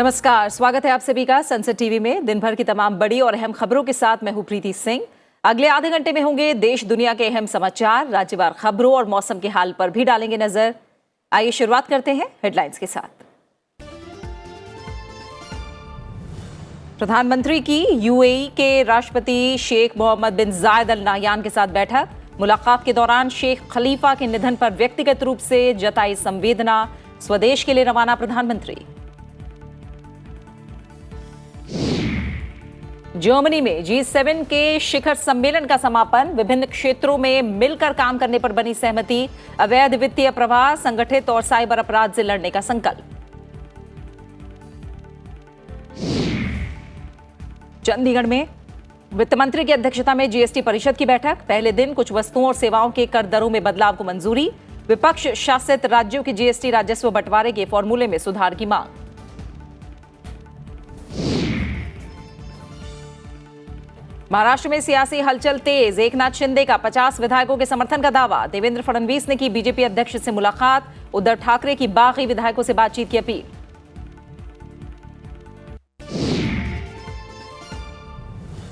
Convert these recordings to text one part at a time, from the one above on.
नमस्कार, स्वागत है आप सभी का संसद टीवी में। दिन भर की तमाम बड़ी और अहम खबरों के साथ मैं हूं प्रीति सिंह। अगले आधे घंटे में होंगे देश दुनिया के अहम समाचार, राज्यवार खबरों और मौसम के हाल पर भी डालेंगे नजर। आइए शुरुआत करते हैं हेडलाइंस के साथ। प्रधानमंत्री की यूएई के राष्ट्रपति शेख मोहम्मद बिन जायद अल नाहयान के साथ बैठक। मुलाकात के दौरान शेख खलीफा के निधन पर व्यक्तिगत रूप से जताई संवेदना। स्वदेश के लिए रवाना प्रधानमंत्री। जर्मनी में G7 के शिखर सम्मेलन का समापन। विभिन्न क्षेत्रों में मिलकर काम करने पर बनी सहमति। अवैध वित्तीय प्रवाह, संगठित और साइबर अपराध से लड़ने का संकल्प। चंडीगढ़ में वित्त मंत्री की अध्यक्षता में जीएसटी परिषद की बैठक। पहले दिन कुछ वस्तुओं और सेवाओं के कर दरों में बदलाव को मंजूरी। विपक्ष शासित राज्यों की जीएसटी राजस्व बंटवारे के फॉर्मूले में सुधार की मांग। महाराष्ट्र में सियासी हलचल तेज। एकनाथ शिंदे का 50 विधायकों के समर्थन का दावा। देवेंद्र फडणवीस ने की बीजेपी अध्यक्ष से मुलाकात। उद्धव ठाकरे की बागी विधायकों से बातचीत की अपील।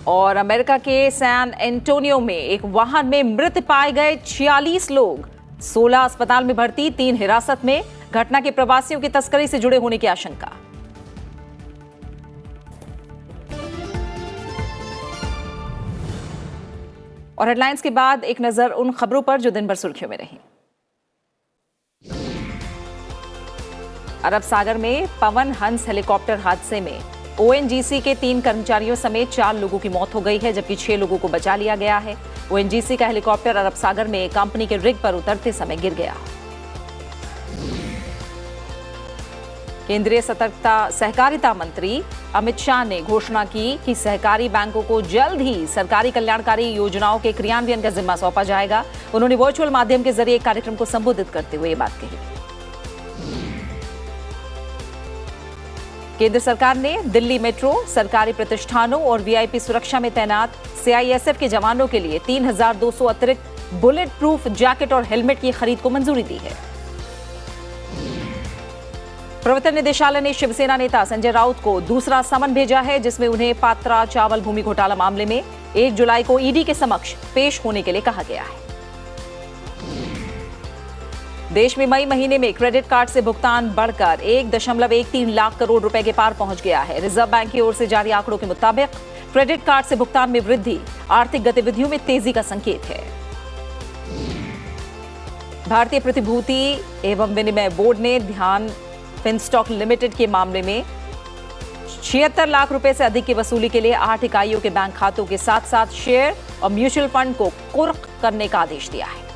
और अमेरिका के सैन एंटोनियो में एक वाहन में मृत पाए गए 46 लोग। 16 अस्पताल में भर्ती, 3 हिरासत में। घटना के प्रवासियों की तस्करी से जुड़े होने की आशंका। और हेडलाइंस के बाद एक नजर उन खबरों पर जो दिन भर सुर्खियों में रही। अरब सागर में पवन हंस हेलीकॉप्टर हादसे में ओएनजीसी के 3 कर्मचारियों समेत 4 लोगों की मौत हो गई है, जबकि 6 लोगों को बचा लिया गया है। ओएनजीसी का हेलीकॉप्टर अरब सागर में कंपनी के रिग पर उतरते समय गिर गया। केंद्रीय सहकारिता मंत्री अमित शाह ने घोषणा की कि सहकारी बैंकों को जल्द ही सरकारी कल्याणकारी योजनाओं के क्रियान्वयन का जिम्मा सौंपा जाएगा। उन्होंने वर्चुअल माध्यम के जरिए एक कार्यक्रम को संबोधित करते हुए ये बात कही। केंद्र सरकार ने दिल्ली मेट्रो, सरकारी प्रतिष्ठानों और वीआईपी सुरक्षा में तैनात सीआईएसएफ के जवानों के लिए 3200 अतिरिक्त बुलेट प्रूफ जैकेट और हेलमेट की खरीद को मंजूरी दी है। प्रवर्तन निदेशालय ने शिवसेना नेता संजय राउत को दूसरा समन भेजा है, जिसमें उन्हें पात्रा चावल भूमि घोटाला मामले में 1 जुलाई को ईडी के समक्ष पेश होने के लिए कहा गया है। देश में मई महीने में क्रेडिट कार्ड से भुगतान बढ़कर 1.13 लाख करोड़ रुपए के पार पहुंच गया है। रिजर्व बैंक की ओर से जारी आंकड़ों के मुताबिक क्रेडिट कार्ड से भुगतान में वृद्धि आर्थिक गतिविधियों में तेजी का संकेत है। भारतीय प्रतिभूति एवं विनिमय बोर्ड ने ध्यान फिनस्टॉक लिमिटेड के मामले में 76 लाख रुपए से अधिक की वसूली के लिए 8 इकाइयों के बैंक खातों के साथ साथ शेयर और म्यूचुअल फंड को कुर्क करने का आदेश दिया है।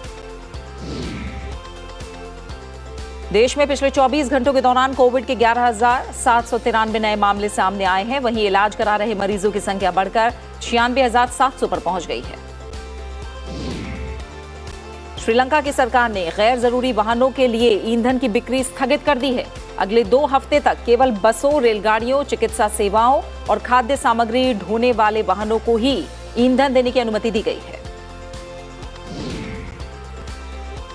देश में पिछले 24 घंटों के दौरान कोविड के 11,793 नए मामले सामने आए हैं। वहीं इलाज करा रहे मरीजों की संख्या बढ़कर 96,700 पर पहुंच गई है। श्रीलंका की सरकार ने गैर जरूरी वाहनों के लिए ईंधन की बिक्री स्थगित कर दी है। अगले 2 हफ्ते तक केवल बसों, रेलगाड़ियों, चिकित्सा सेवाओं और खाद्य सामग्री ढोने वाले वाहनों को ही ईंधन देने की अनुमति दी गई है।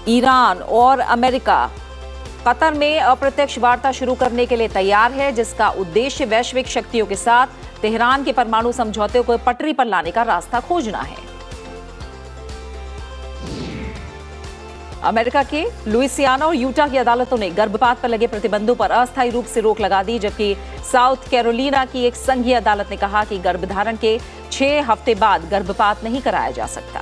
ईरान और अमेरिका कतर में अप्रत्यक्ष वार्ता शुरू करने के लिए तैयार है, जिसका उद्देश्य वैश्विक शक्तियों के साथ तेहरान के परमाणु समझौते को पटरी पर लाने का रास्ता खोजना है। अमेरिका के लुइसियाना और यूटा की अदालतों ने गर्भपात पर लगे प्रतिबंधों पर अस्थायी रूप से रोक लगा दी, जबकि साउथ कैरोलिना की एक संघीय अदालत ने कहा कि गर्भधारण के 6 हफ्ते बाद गर्भपात नहीं कराया जा सकता।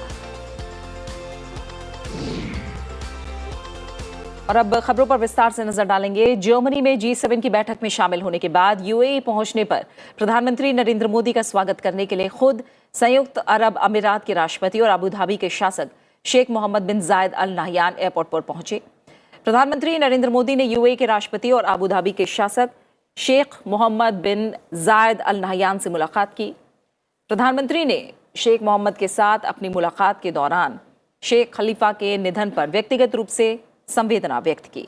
और अब खबरों पर विस्तार से नजर डालेंगे। जर्मनी में G7 की बैठक में शामिल होने के बाद यूएई पहुंचने पर प्रधानमंत्री नरेंद्र मोदी का स्वागत करने के लिए खुद संयुक्त अरब अमीरात के राष्ट्रपति और अबू धाबी के शासक शेख मोहम्मद बिन जायद अल नाहयान एयरपोर्ट पर पहुंचे। प्रधानमंत्री नरेंद्र मोदी ने यूएई के राष्ट्रपति और अबू धाबी के शासक शेख मोहम्मद बिन जायद अल नाहयान से मुलाकात की। प्रधानमंत्री ने शेख मोहम्मद के साथ अपनी मुलाकात के दौरान शेख खलीफा के निधन पर व्यक्तिगत रूप से संवेदना व्यक्त की।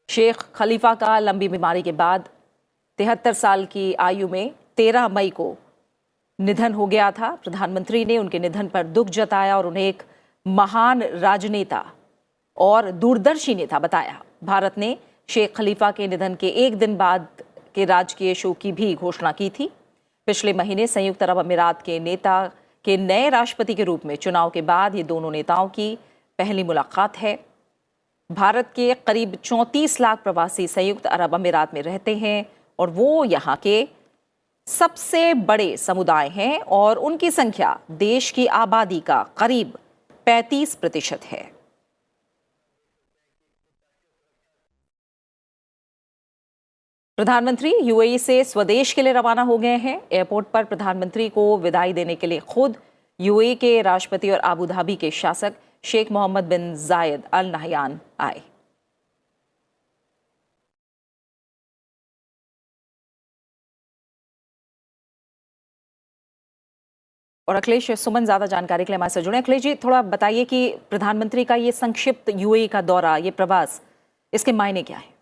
शेख खलीफा का लंबी बीमारी के बाद 73 साल की आयु में 13 मई को निधन हो गया था। प्रधानमंत्री ने उनके निधन पर दुख जताया और उन्हें एक महान राजनेता और दूरदर्शी नेता बताया। भारत ने शेख खलीफा के निधन के एक दिन बाद के राजकीय शोक की भी घोषणा की थी। पिछले महीने संयुक्त अरब अमीरात के नेता के नए राष्ट्रपति के रूप में चुनाव के बाद ये दोनों नेताओं की पहली मुलाकात है। भारत के करीब 34 लाख प्रवासी संयुक्त अरब अमीरात में रहते हैं और वो यहाँ के सबसे बड़े समुदाय हैं और उनकी संख्या देश की आबादी का करीब 35% है। प्रधानमंत्री यूएई से स्वदेश के लिए रवाना हो गए हैं। एयरपोर्ट पर प्रधानमंत्री को विदाई देने के लिए खुद यूएई के राष्ट्रपति और अबू धाबी के शासक शेख मोहम्मद बिन जायद अल नहयान आए। और अखिलेश सुमन ज्यादा जानकारी के लिए हमारे साथ जुड़े। अखिलेश जी, थोड़ा बताइए कि प्रधानमंत्री का ये संक्षिप्त यूएई का दौरा, ये प्रवास, इसके मायने क्या है?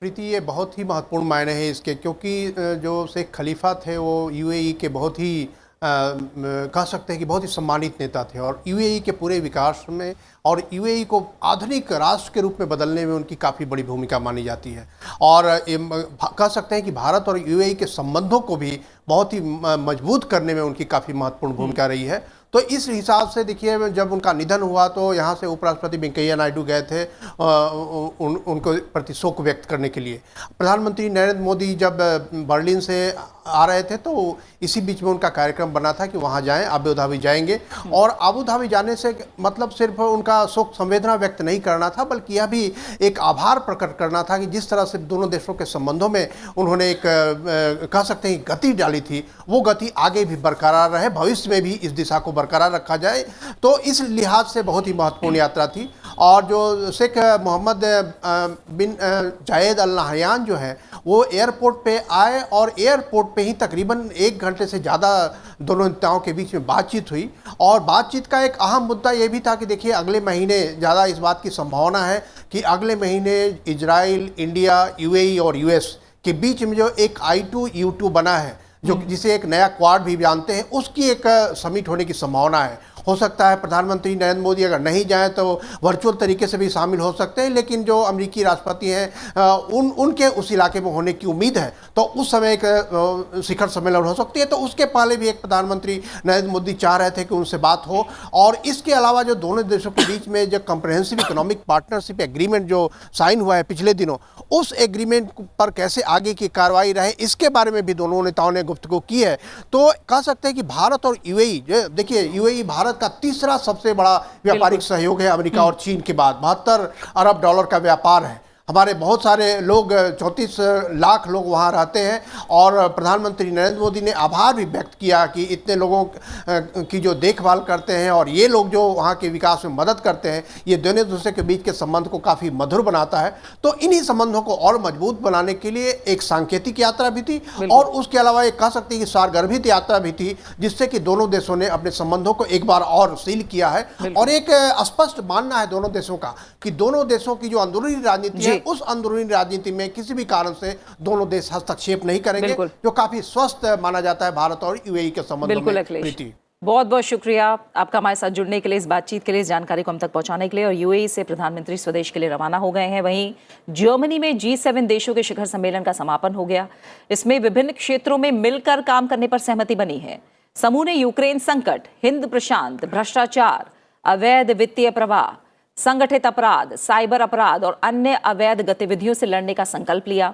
प्रीति, ये बहुत ही महत्वपूर्ण मायने हैं इसके, क्योंकि जो शेख खलीफा थे वो यूएई के बहुत ही कह सकते हैं कि बहुत ही सम्मानित नेता थे और यूएई के पूरे विकास में और यूएई को आधुनिक राष्ट्र के रूप में बदलने में उनकी काफ़ी बड़ी भूमिका मानी जाती है। और कह सकते हैं कि भारत और यूएई के संबंधों को भी बहुत ही मजबूत करने में उनकी काफ़ी महत्वपूर्ण भूमिका रही है। तो इस हिसाब से देखिए, जब उनका निधन हुआ तो यहाँ से उपराष्ट्रपति वेंकैया नायडू गए थे उनको प्रति शोक व्यक्त करने के लिए। प्रधानमंत्री नरेंद्र मोदी जब बर्लिन से आ रहे थे तो इसी बीच में उनका कार्यक्रम बना था कि वहाँ जाएं, अबू धाबी जाएंगे। और अबू धाबी जाने से मतलब सिर्फ उनका शोक संवेदना व्यक्त नहीं करना था, बल्कि यह भी एक आभार प्रकट करना था कि जिस तरह से दोनों देशों के संबंधों में उन्होंने एक कह सकते हैं गति डाली थी, वो गति आगे भी बरकरार रहे, भविष्य में भी इस दिशा को बरकरार रखा जाए। तो इस लिहाज से बहुत ही महत्वपूर्ण यात्रा थी। और जो शेख मोहम्मद बिन जायद अल नहयान जो है वो एयरपोर्ट पे आए और एयरपोर्ट पे ही तकरीबन 1 घंटे से ज़्यादा दोनों नेताओं के बीच में बातचीत हुई। और बातचीत का एक अहम मुद्दा ये भी था कि देखिए, अगले महीने ज़्यादा इस बात की संभावना है कि अगले महीने इजराइल, इंडिया, यूएई और यूएस के बीच में जो एक I2U2 बना है, जो जिसे एक नया क्वाड भी जानते हैं, उसकी एक समिट होने की संभावना है। हो सकता है प्रधानमंत्री नरेंद्र मोदी अगर नहीं जाएं तो वर्चुअल तरीके से भी शामिल हो सकते हैं, लेकिन जो अमेरिकी राष्ट्रपति हैं उनके उस इलाके में होने की उम्मीद है, तो उस समय एक शिखर सम्मेलन हो सकती है। तो उसके पहले भी एक प्रधानमंत्री नरेंद्र मोदी चाह रहे थे कि उनसे बात हो। और इसके अलावा जो दोनों देशों के बीच में जो कम्प्रहेंसिव इकोनॉमिक पार्टनरशिप एग्रीमेंट जो साइन हुआ है पिछले दिनों, उस एग्रीमेंट पर कैसे आगे की कार्रवाई रहे, इसके बारे में भी दोनों नेताओं ने गुफ्तगू की है। तो कह सकते हैं कि भारत और यूएई, देखिए यूएई भारत का तीसरा सबसे बड़ा व्यापारिक सहयोग है अमेरिका और चीन के बाद। $72 अरब का व्यापार है। हमारे बहुत सारे लोग, 34 लाख लोग वहाँ रहते हैं। और प्रधानमंत्री नरेंद्र मोदी ने आभार भी व्यक्त किया कि इतने लोगों की जो देखभाल करते हैं और ये लोग जो वहाँ के विकास में मदद करते हैं, ये दोनों दूसरे के बीच के संबंध को काफ़ी मधुर बनाता है। तो इन्हीं संबंधों को और मजबूत बनाने के लिए एक सांकेतिक यात्रा भी थी और उसके अलावा एक कह सकते हैं कि सारगर्भित यात्रा भी थी, जिससे कि दोनों देशों ने अपने संबंधों को एक बार और सील किया है। और एक स्पष्ट मानना है दोनों देशों का कि दोनों देशों की जो अंदरूनी राजनीति है, उस अंदरूनी राजनीति में किसी भी कारण से दोनों देश हस्तक्षेप नहीं करेंगे, जो काफी स्वस्थ माना जाता है भारत और यूएई के संबंधों में। प्रीति, बहुत बहुत शुक्रिया आपका हमारे साथ जुड़ने के लिए, इस बातचीत के लिए, इस जानकारी को हम तक पहुंचाने के लिए। और यूएई से प्रधानमंत्री स्वदेश के लिए रवाना हो गए हैं। वहीं जर्मनी में G7 देशों के शिखर सम्मेलन का समापन हो गया। इसमें विभिन्न क्षेत्रों में मिलकर काम करने पर सहमति बनी है। समूह ने यूक्रेन संकट, हिंद प्रशांत, भ्रष्टाचार, अवैध वित्तीय प्रवाह, संगठित अपराध, साइबर अपराध और अन्य अवैध गतिविधियों से लड़ने का संकल्प लिया।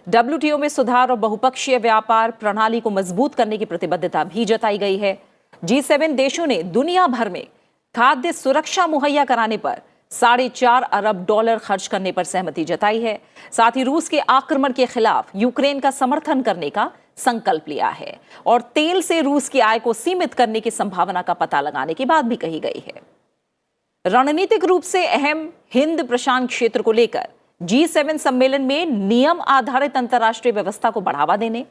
WTO में सुधार और बहुपक्षीय व्यापार प्रणाली को मजबूत करने की प्रतिबद्धता भी जताई गई है। G7 देशों ने दुनिया भर में खाद्य सुरक्षा मुहैया कराने पर $4.5 अरब खर्च करने पर सहमति जताई है। साथ ही रूस के आक्रमण के खिलाफ यूक्रेन का समर्थन करने का संकल्प लिया है और तेल से रूस की आय को सीमित करने की संभावना का पता लगाने की बात भी कही गई है। रणनीतिक रूप से अहम हिंद प्रशांत क्षेत्र को लेकर G7 सम्मेलन में नियम आधारित अंतर्राष्ट्रीय व्यवस्था को बढ़ावा देने,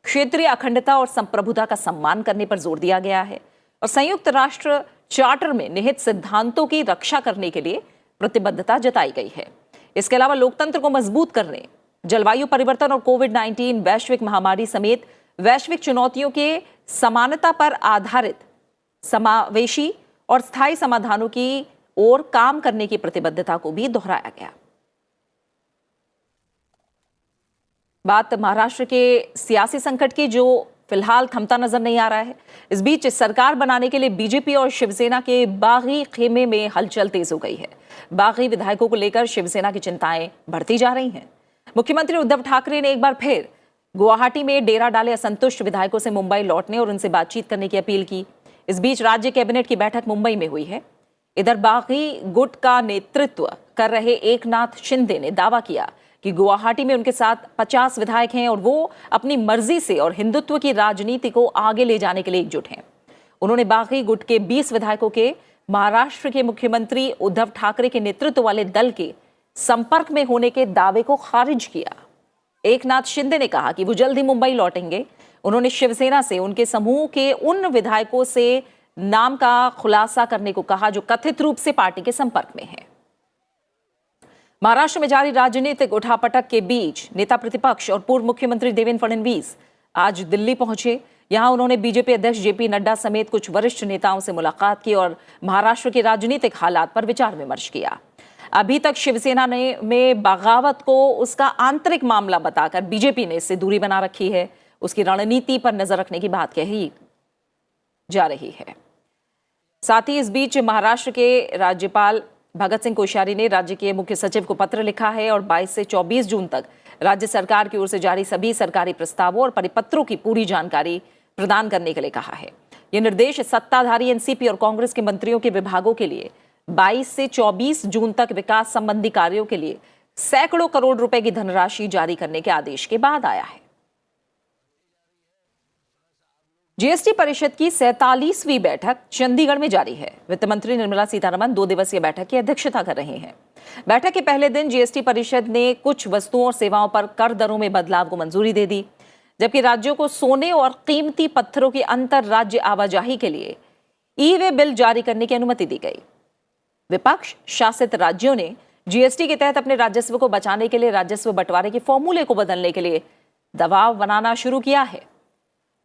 क्षेत्रीय अखंडता और संप्रभुता का सम्मान करने पर जोर दिया गया है और संयुक्त राष्ट्र चार्टर में निहित सिद्धांतों की रक्षा करने के लिए प्रतिबद्धता जताई गई है। इसके अलावा लोकतंत्र को मजबूत करने, जलवायु परिवर्तन और कोविड-19 वैश्विक महामारी समेत वैश्विक चुनौतियों के समानता पर आधारित समावेशी और स्थायी समाधानों की ओर काम करने की प्रतिबद्धता को भी दोहराया गया। बात महाराष्ट्र के सियासी संकट की, जो फिलहाल थमता नजर नहीं आ रहा है। इस बीच सरकार बनाने के लिए बीजेपी और शिवसेना के बागी खेमे में हलचल तेज हो गई है। बागी विधायकों को लेकर शिवसेना की चिंताएं बढ़ती जा रही हैं। मुख्यमंत्री उद्धव ठाकरे ने एक बार फिर गुवाहाटी में डेरा डाले असंतुष्ट विधायकों से मुंबई लौटने और उनसे बातचीत करने की अपील की। इस बीच राज्य कैबिनेट की बैठक मुंबई में हुई है। इधर बागी गुट का नेतृत्व कर रहे एकनाथ शिंदे ने दावा किया कि गुवाहाटी में उनके साथ 50 विधायक हैं और वो अपनी मर्जी से और हिंदुत्व की राजनीति को आगे ले जाने के लिए एकजुट हैं। उन्होंने बागी गुट के 20 विधायकों के महाराष्ट्र के मुख्यमंत्री उद्धव ठाकरे के नेतृत्व वाले दल के संपर्क में होने के दावे को खारिज किया। एकनाथ शिंदे ने कहा कि वो जल्द ही मुंबई लौटेंगे। उन्होंने शिवसेना से उनके समूह के उन विधायकों से नाम का खुलासा करने को कहा जो कथित रूप से पार्टी के संपर्क में हैं। महाराष्ट्र में जारी राजनीतिक उठापटक के बीच नेता प्रतिपक्ष और पूर्व मुख्यमंत्री देवेंद्र फडणवीस आज दिल्ली पहुंचे। यहां उन्होंने बीजेपी अध्यक्ष जेपी नड्डा समेत कुछ वरिष्ठ नेताओं से मुलाकात की और महाराष्ट्र के राजनीतिक हालात पर विचार विमर्श किया। अभी तक शिवसेना ने में बगावत को उसका आंतरिक मामला बताकर बीजेपी ने इससे दूरी बना रखी है। उसकी रणनीति पर नजर रखने की बात कही जा रही है। साथ ही इस बीच महाराष्ट्र के राज्यपाल भगत सिंह कोश्यारी ने राज्य के मुख्य सचिव को पत्र लिखा है और 22 से 24 जून तक राज्य सरकार की ओर से जारी सभी सरकारी प्रस्तावों और परिपत्रों की पूरी जानकारी प्रदान करने के लिए कहा है। ये निर्देश सत्ताधारी एनसीपी और कांग्रेस के मंत्रियों के विभागों के लिए 22 से 24 जून तक विकास संबंधी कार्यों के लिए सैकड़ों करोड़ रुपए की धनराशि जारी करने के आदेश के बाद आया है। जीएसटी परिषद की 47वीं बैठक चंडीगढ़ में जारी है। वित्त मंत्री निर्मला सीतारमण 2 दिवसीय बैठक की अध्यक्षता कर रही हैं। बैठक के पहले दिन जीएसटी परिषद ने कुछ वस्तुओं और सेवाओं पर कर दरों में बदलाव को मंजूरी दे दी, जबकि राज्यों को सोने और कीमती पत्थरों की अंतर राज्य आवाजाही के लिए ई-वे बिल जारी करने की अनुमति दी गई। विपक्ष शासित राज्यों ने जीएसटी के तहत अपने राजस्व को बचाने के लिए राजस्व बंटवारे के फॉर्मूले को बदलने के लिए दबाव बनाना शुरू किया है।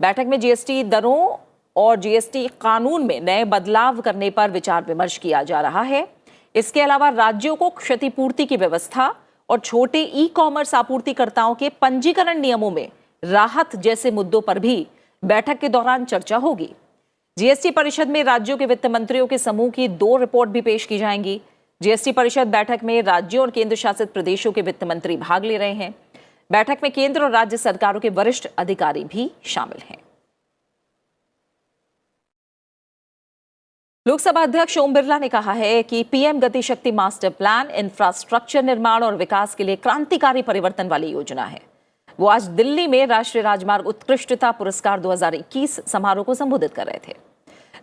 बैठक में जीएसटी दरों और जीएसटी कानून में नए बदलाव करने पर विचार विमर्श किया जा रहा है। इसके अलावा राज्यों को क्षतिपूर्ति की व्यवस्था और छोटे ई कॉमर्स आपूर्तिकर्ताओं के पंजीकरण नियमों में राहत जैसे मुद्दों पर भी बैठक के दौरान चर्चा होगी। जीएसटी परिषद में राज्यों के वित्त मंत्रियों के समूह की 2 रिपोर्ट भी पेश की जाएंगी। जीएसटी परिषद बैठक में राज्यों और केंद्र शासित प्रदेशों के वित्त मंत्री भाग ले रहे हैं। बैठक में केंद्र और राज्य सरकारों के वरिष्ठ अधिकारी भी शामिल हैं। लोकसभा अध्यक्ष ओम बिरला ने कहा है कि पीएम गति शक्ति मास्टर प्लान इंफ्रास्ट्रक्चर निर्माण और विकास के लिए क्रांतिकारी परिवर्तन वाली योजना है। वो आज दिल्ली में राष्ट्रीय राजमार्ग उत्कृष्टता पुरस्कार 2021 समारोह को संबोधित कर रहे थे।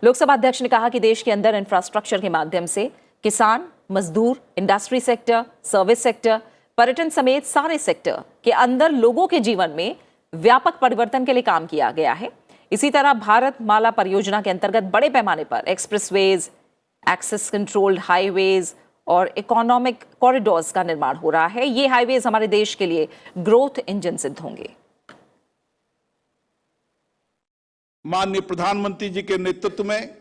लोकसभा अध्यक्ष ने कहा कि देश के अंदर इंफ्रास्ट्रक्चर के माध्यम से किसान, मजदूर, इंडस्ट्री सेक्टर, सर्विस सेक्टर, पर्यटन समेत सारे सेक्टर के अंदर लोगों के जीवन में व्यापक परिवर्तन के लिए काम किया गया है। इसी तरह भारत माला परियोजना के अंतर्गत बड़े पैमाने पर एक्सप्रेसवेज, एक्सेस कंट्रोल्ड हाईवेज और इकोनॉमिक कॉरिडोर्स का निर्माण हो रहा है। ये हाईवेज हमारे देश के लिए ग्रोथ इंजन सिद्ध होंगे। माननीय प्रधानमंत्री जी के नेतृत्व में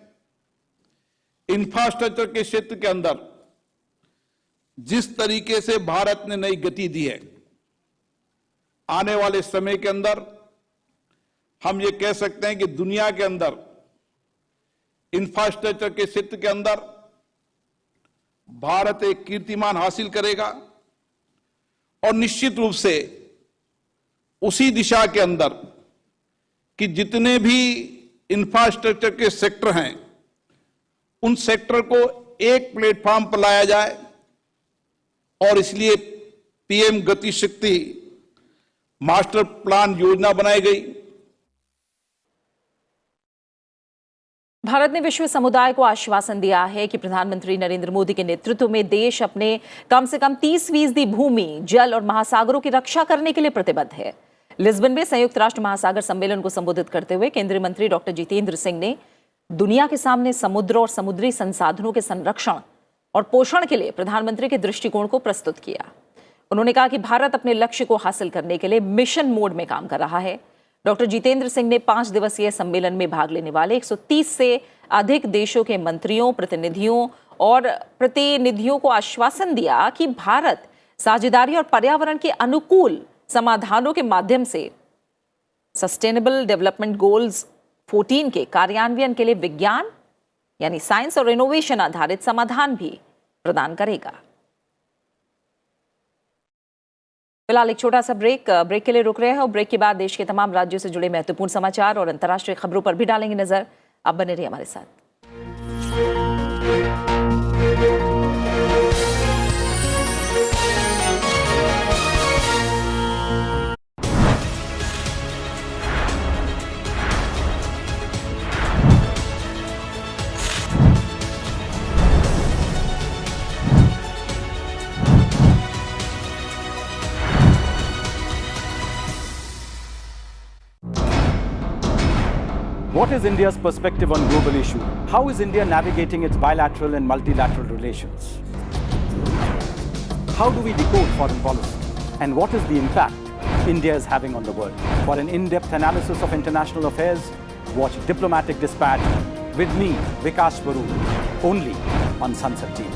इंफ्रास्ट्रक्चर के क्षेत्र के अंदर जिस तरीके से भारत ने नई गति दी है, आने वाले समय के अंदर हम ये कह सकते हैं कि दुनिया के अंदर इंफ्रास्ट्रक्चर के क्षेत्र के अंदर भारत एक कीर्तिमान हासिल करेगा और निश्चित रूप से उसी दिशा के अंदर कि जितने भी इंफ्रास्ट्रक्चर के सेक्टर हैं उन सेक्टर को एक प्लेटफॉर्म पर लाया जाए और इसलिए पीएम गति शक्ति मास्टर प्लान योजना बनाई गई। भारत ने विश्व समुदाय को आश्वासन दिया है कि प्रधानमंत्री नरेंद्र मोदी के नेतृत्व में देश अपने कम से कम 30% भूमि, जल और महासागरों की रक्षा करने के लिए प्रतिबद्ध है। लिस्बन में संयुक्त राष्ट्र महासागर सम्मेलन को संबोधित करते हुए केंद्रीय मंत्री डॉक्टर जितेंद्र सिंह ने दुनिया के सामने समुद्र और समुद्री संसाधनों के संरक्षण और पोषण के लिए प्रधानमंत्री के दृष्टिकोण को प्रस्तुत किया। उन्होंने कहा कि भारत अपने लक्ष्य को हासिल करने के लिए मिशन मोड में काम कर रहा है। डॉक्टर जितेंद्र सिंह ने 5 दिवसीय सम्मेलन में भाग लेने वाले 130 से अधिक देशों के मंत्रियों, प्रतिनिधियों और प्रतिनिधियों को आश्वासन दिया कि भारत साझेदारी और पर्यावरण के अनुकूल समाधानों के माध्यम से सस्टेनेबल डेवलपमेंट गोल्स 14 के कार्यान्वयन के लिए विज्ञान यानी साइंस और इनोवेशन आधारित समाधान भी प्रदान करेगा। फिलहाल एक छोटा सा ब्रेक के लिए रुक रहे हैं और ब्रेक के बाद देश के तमाम राज्यों से जुड़े महत्वपूर्ण समाचार और अंतर्राष्ट्रीय खबरों पर भी डालेंगे नजर। आप बने रहिए हमारे साथ। What is India's perspective on global issues? How is India navigating its bilateral and multilateral relations? How do we decode foreign policy? And what is the impact India is having on the world? For an in-depth analysis of international affairs, watch Diplomatic Dispatch with me, Vikas Swaroop, only on Sunset TV.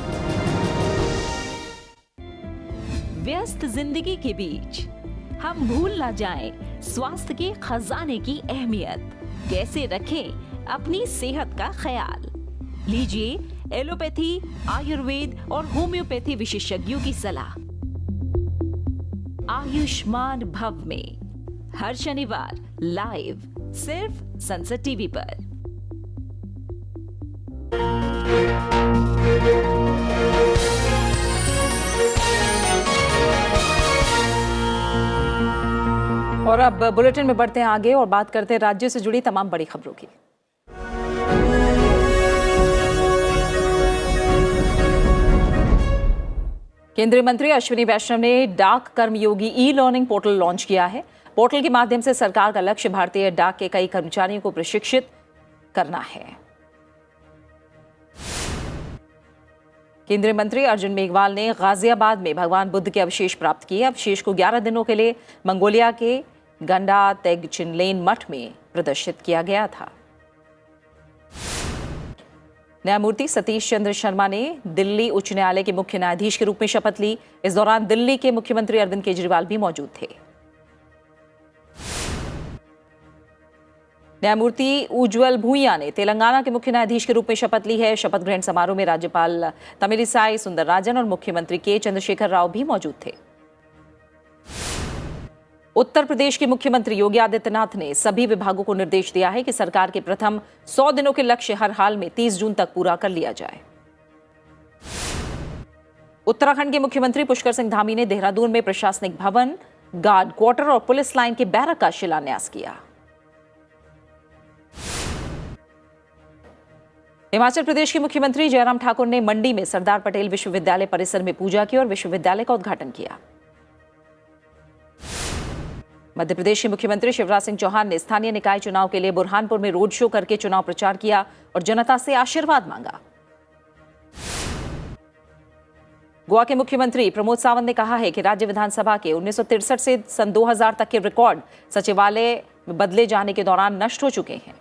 व्यस्त जिंदगी के बीच हम भूल ना जाएं स्वास्थ्य के खजाने की अहमियत। कैसे रखें अपनी सेहत का ख्याल। लीजिए एलोपैथी, आयुर्वेद और होम्योपैथी विशेषज्ञों की सलाह। आयुष्मान भव में हर शनिवार लाइव सिर्फ सनसेट टीवी पर। और अब बुलेटिन में बढ़ते हैं आगे और बात करते हैं राज्यों से जुड़ी तमाम बड़ी खबरों की। केंद्रीय मंत्री अश्विनी वैष्णव ने डाक कर्मयोगी ई लर्निंग पोर्टल लॉन्च किया है। पोर्टल के माध्यम से सरकार का लक्ष्य भारतीय डाक के कई कर्मचारियों को प्रशिक्षित करना है। केंद्रीय मंत्री अर्जुन मेघवाल ने गाजियाबाद में भगवान बुद्ध के अवशेष प्राप्त किए। अवशेष को 11 दिनों के लिए मंगोलिया के गंडा तेग चिनलेन मठ में प्रदर्शित किया गया था। न्यायमूर्ति सतीश चंद्र शर्मा ने दिल्ली उच्च न्यायालय के मुख्य न्यायाधीश के रूप में शपथ ली। इस दौरान दिल्ली के मुख्यमंत्री अरविंद केजरीवाल भी मौजूद थे। न्यायमूर्ति उज्ज्वल भूइया ने तेलंगाना के मुख्य न्यायाधीश के रूप में शपथ ली है। शपथ ग्रहण समारोह में राज्यपाल तमिलिसाई सुंदरराजन और मुख्यमंत्री के चंद्रशेखर राव भी मौजूद थे। उत्तर प्रदेश के मुख्यमंत्री योगी आदित्यनाथ ने सभी विभागों को निर्देश दिया है कि सरकार के प्रथम 100 दिनों के लक्ष्य हर हाल में 30 जून तक पूरा कर लिया जाए। उत्तराखंड के मुख्यमंत्री पुष्कर सिंह धामी ने देहरादून में प्रशासनिक भवन, गार्ड क्वार्टर और पुलिस लाइन के बैरक का शिलान्यास किया। हिमाचल प्रदेश के मुख्यमंत्री जयराम ठाकुर ने मंडी में सरदार पटेल विश्वविद्यालय परिसर में पूजा की और विश्वविद्यालय का उद्घाटन किया। मध्य प्रदेश के मुख्यमंत्री शिवराज सिंह चौहान ने स्थानीय निकाय चुनाव के लिए बुरहानपुर में रोड शो करके चुनाव प्रचार किया और जनता से आशीर्वाद मांगा। गोवा के मुख्यमंत्री प्रमोद सावंत ने कहा है कि राज्य विधानसभा के 1963 से सन 2000 तक के रिकॉर्ड सचिवालय में बदले जाने के दौरान नष्ट हो चुके हैं।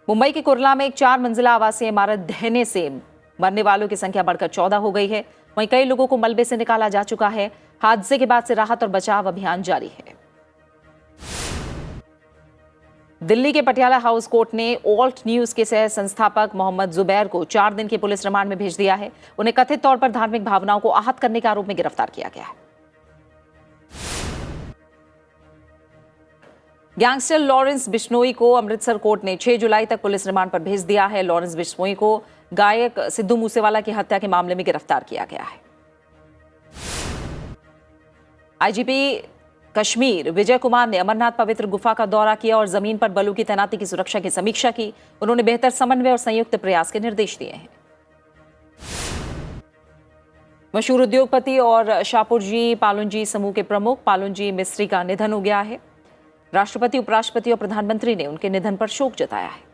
मुंबई के कुर्ला में एक 4 मंजिला आवासीय इमारत ढहने से मरने वालों की संख्या बढ़कर 14 हो गई है। वहीं कई लोगों को मलबे से निकाला जा चुका है। हादसे के बाद से राहत और बचाव अभियान जारी है। दिल्ली के पटियाला हाउस कोर्ट ने ऑल्ट न्यूज के सह संस्थापक मोहम्मद जुबैर को 4 दिन के पुलिस रिमांड में भेज दिया है। उन्हें कथित तौर पर धार्मिक भावनाओं को आहत करने के आरोप में गिरफ्तार किया गया है। गैंगस्टर लॉरेंस बिश्नोई को अमृतसर कोर्ट ने 6 जुलाई तक पुलिस रिमांड पर भेज दिया है। लॉरेंस बिश्नोई को गायक सिद्धू मूसेवाला की हत्या के मामले में गिरफ्तार किया गया है। आईजीपी कश्मीर विजय कुमार ने अमरनाथ पवित्र गुफा का दौरा किया और जमीन पर बलों की तैनाती की सुरक्षा की समीक्षा की। उन्होंने बेहतर समन्वय और संयुक्त प्रयास के निर्देश दिए हैं। मशहूर उद्योगपति और शाहपुरजी पालुंजी समूह के प्रमुख पालुंजी मिस्त्री का निधन हो गया है। राष्ट्रपति, उपराष्ट्रपति और प्रधानमंत्री ने उनके निधन पर शोक जताया है।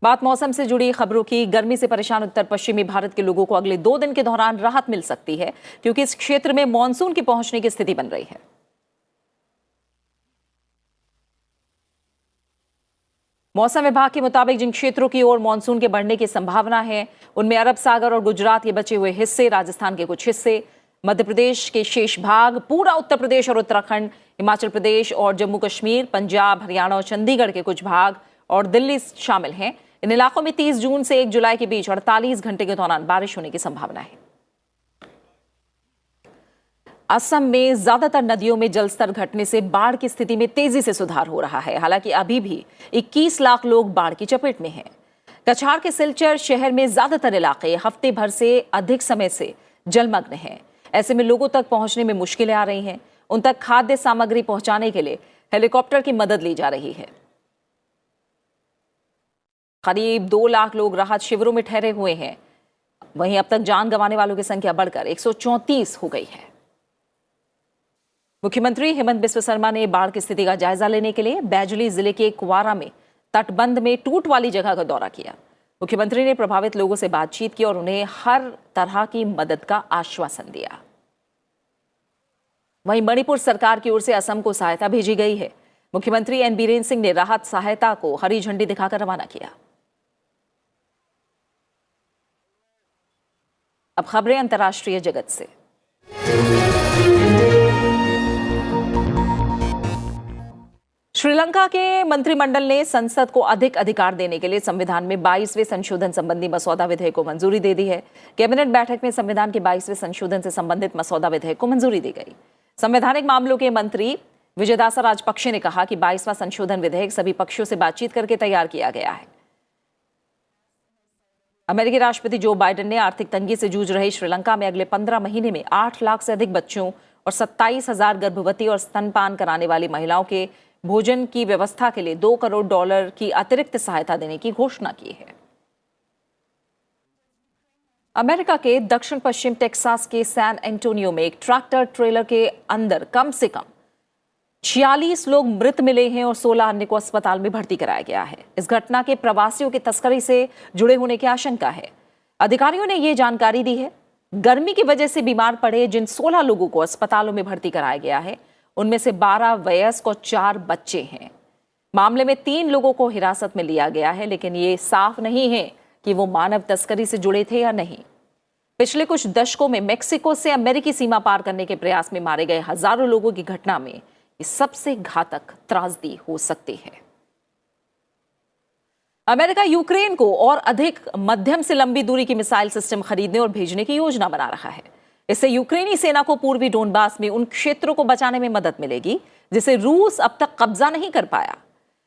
बात मौसम से जुड़ी खबरों की। गर्मी से परेशान उत्तर पश्चिमी भारत के लोगों को अगले 2 दिन के दौरान राहत मिल सकती है, क्योंकि इस क्षेत्र में मानसून के पहुंचने की स्थिति बन रही है। मौसम विभाग के मुताबिक जिन क्षेत्रों की ओर मानसून के बढ़ने की संभावना है उनमें अरब सागर और गुजरात के बचे हुए हिस्से, राजस्थान के कुछ हिस्से, मध्य प्रदेश के शेष भाग, पूरा उत्तर प्रदेश और उत्तराखंड, हिमाचल प्रदेश और जम्मू कश्मीर, पंजाब, हरियाणा और चंडीगढ़ के कुछ भाग और दिल्ली शामिल हैं। इन इलाकों में 30 जून से 1 जुलाई के बीच 48 घंटे के दौरान बारिश होने की संभावना है। असम में ज्यादातर नदियों में जलस्तर घटने से बाढ़ की स्थिति में तेजी से सुधार हो रहा है। हालांकि अभी भी 21 लाख लोग बाढ़ की चपेट में हैं। कछार के सिलचर शहर में ज्यादातर इलाके हफ्ते भर से अधिक समय से जलमग्न हैं। ऐसे में लोगों तक पहुंचने में मुश्किलें आ रही हैं। उन तक खाद्य सामग्री पहुंचाने के लिए हेलीकॉप्टर की मदद ली जा रही है। करीब 2 लाख लोग राहत शिविरों में ठहरे हुए हैं। वहीं अब तक जान गंवाने वालों की संख्या बढ़कर 134 हो गई है। मुख्यमंत्री हेमंत बिस्वा शर्मा ने बाढ़ की स्थिति का जायजा लेने के लिए बैजली जिले के कुवारा में तटबंध में टूट वाली जगह का दौरा किया। मुख्यमंत्री ने प्रभावित लोगों से बातचीत की और उन्हें हर तरह की मदद का आश्वासन दिया। वहीं मणिपुर सरकार की ओर से असम को सहायता भेजी गई है। मुख्यमंत्री एन बीरेन सिंह ने राहत सहायता को हरी झंडी दिखाकर रवाना किया। अब खबरें अंतर्राष्ट्रीय जगत से। श्रीलंका के मंत्रिमंडल ने संसद को अधिक अधिकार देने के लिए संविधान में 22वें संशोधन संबंधी मसौदा विधेयक को मंजूरी दे दी है। कैबिनेट बैठक में संविधान के 22वें संशोधन से संबंधित मसौदा विधेयक को मंजूरी दी गई। संवैधानिक मामलों के मंत्री विजयदासा राजपक्षे ने कहा कि 22वां संशोधन विधेयक सभी पक्षों से बातचीत करके तैयार किया गया है। अमेरिकी राष्ट्रपति जो बाइडेन ने आर्थिक तंगी से जूझ रहे श्रीलंका में अगले 15 महीने में 8 लाख से अधिक बच्चों और 27,000 गर्भवती और स्तनपान कराने वाली महिलाओं के भोजन की व्यवस्था के लिए $2 करोड़ की अतिरिक्त सहायता देने की घोषणा की है। अमेरिका के दक्षिण पश्चिम टेक्सास के सैन एंटोनियो में एक ट्रैक्टर ट्रेलर के अंदर कम से कम 46 लोग मृत मिले हैं और 16 अन्य को अस्पताल में भर्ती कराया गया है। इस घटना के प्रवासियों की तस्करी से जुड़े होने की आशंका है। अधिकारियों ने यह जानकारी दी है। गर्मी की वजह से बीमार पड़े जिन 16 लोगों को अस्पतालों में भर्ती कराया गया है उनमें से 12 वयस्क और 4 बच्चे हैं। मामले में 3 लोगों को हिरासत में लिया गया है, लेकिन ये साफ नहीं है कि वो मानव तस्करी से जुड़े थे या नहीं। पिछले कुछ दशकों में मेक्सिको से अमेरिकी सीमा पार करने के प्रयास में मारे गए हजारों लोगों की घटना में ये सबसे घातक त्रासदी हो सकती है। अमेरिका यूक्रेन को और अधिक मध्यम से लंबी दूरी की मिसाइल सिस्टम खरीदने और भेजने की योजना बना रहा है। इससे यूक्रेनी सेना को पूर्वी डोनबास में उन क्षेत्रों को बचाने में मदद मिलेगी जिसे रूस अब तक कब्जा नहीं कर पाया।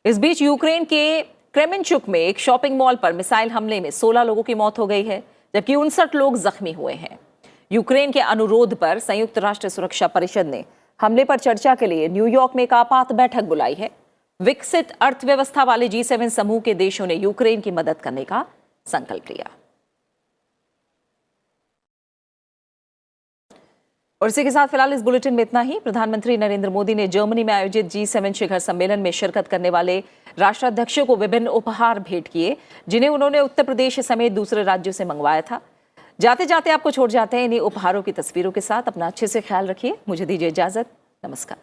इस बीच यूक्रेन के क्रेमेंचुक में एक शॉपिंग मॉल पर मिसाइल हमले में 16 लोगों की मौत हो गई है, जबकि 59 लोग जख्मी हुए हैं। यूक्रेन के अनुरोध पर संयुक्त राष्ट्र सुरक्षा परिषद ने हमले पर चर्चा के लिए न्यूयॉर्क में एक आपात बैठक बुलाई है। विकसित अर्थव्यवस्था वाले G7 समूह के देशों ने यूक्रेन की मदद करने का संकल्प लिया। और इसी के साथ फिलहाल इस बुलेटिन में इतना ही। प्रधानमंत्री नरेंद्र मोदी ने जर्मनी में आयोजित G7 शिखर सम्मेलन में शिरकत करने वाले राष्ट्राध्यक्षों को विभिन्न उपहार भेंट किए, जिन्हें उन्होंने उत्तर प्रदेश समेत दूसरे राज्यों से मंगवाया था। जाते जाते आपको छोड़ जाते हैं इन्हीं उपहारों की तस्वीरों के साथ। अपना अच्छे से ख्याल रखिए। मुझे दीजिए इजाजत। नमस्कार।